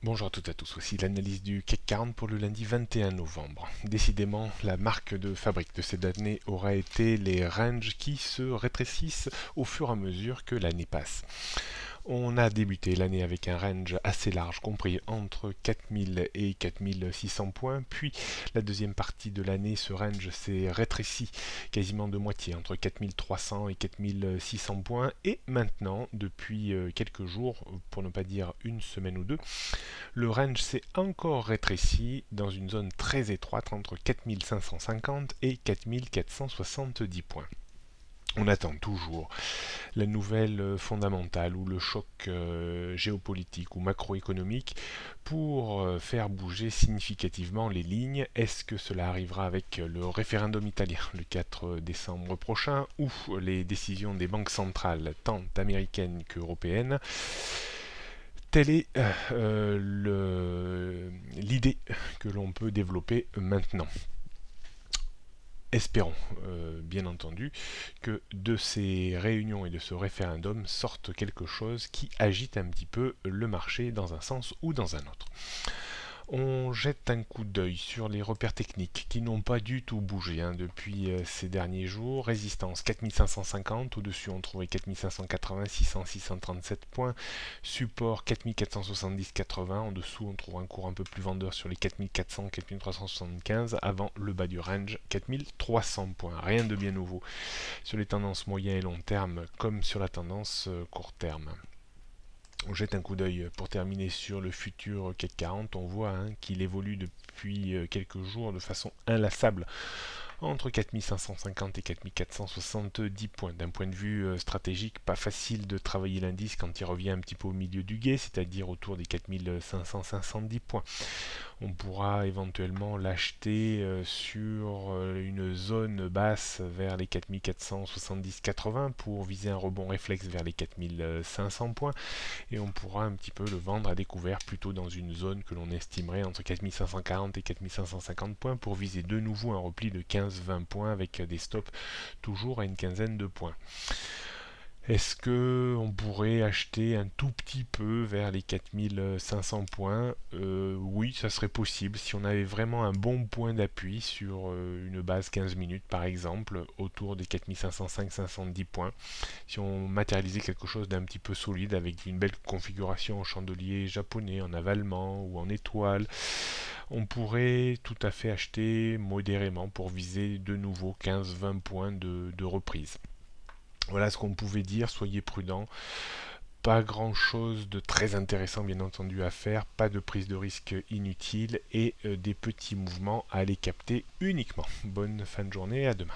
Bonjour à toutes et à tous, voici l'analyse du CAC 40 pour le lundi 21 novembre. Décidément, la marque de fabrique de cette année aura été les ranges qui se rétrécissent au fur et à mesure que l'année passe. On a débuté l'année avec un range assez large, compris entre 4000 et 4600 points, puis la deuxième partie de l'année, ce range s'est rétréci quasiment de moitié, entre 4300 et 4600 points, et maintenant, depuis quelques jours, pour ne pas dire une semaine ou deux, le range s'est encore rétréci dans une zone très étroite entre 4550 et 4470 points. On attend toujours la nouvelle fondamentale ou le choc géopolitique ou macroéconomique pour faire bouger significativement les lignes. Est-ce que cela arrivera avec le référendum italien le 4 décembre prochain ou les décisions des banques centrales tant américaines qu'européennes? Telle est l'idée que l'on peut développer maintenant. Espérons, bien entendu, que de ces réunions et de ce référendum sorte quelque chose qui agite un petit peu le marché dans un sens ou dans un autre. On jette un coup d'œil sur les repères techniques qui n'ont pas du tout bougé depuis ces derniers jours. Résistance 4550, au-dessus on trouvait 4580, 600, 637 points. Support 4470, 80, en dessous on trouve un cours un peu plus vendeur sur les 4400, 4375, avant le bas du range 4300 points. Rien de bien nouveau sur les tendances moyen et long terme comme sur la tendance court terme. On jette un coup d'œil pour terminer sur le futur CAC 40. On voit qu'il évolue depuis quelques jours de façon inlassable entre 4550 et 4470 points. D'un point de vue stratégique, pas facile de travailler l'indice quand il revient un petit peu au milieu du gué, c'est-à-dire autour des 4500-510 points. On pourra éventuellement l'acheter sur une zone basse vers les 4470-80 pour viser un rebond réflexe vers les 4500 points, et on pourra un petit peu le vendre à découvert plutôt dans une zone que l'on estimerait entre 4540 et 4550 points pour viser de nouveau un repli de 15-20 points avec des stops toujours à une quinzaine de points. Est-ce que on pourrait acheter un tout petit peu vers les 4500 points? Oui, ça serait possible si on avait vraiment un bon point d'appui sur une base 15 minutes par exemple, autour des 4505-510 points. Si on matérialisait quelque chose d'un petit peu solide avec une belle configuration en chandelier japonais, en avalement ou en étoile, on pourrait tout à fait acheter modérément pour viser de nouveau 15-20 points de reprise. Voilà ce qu'on pouvait dire, soyez prudents. Pas grand chose de très intéressant bien entendu à faire, pas de prise de risque inutile et des petits mouvements à aller capter uniquement. Bonne fin de journée et à demain.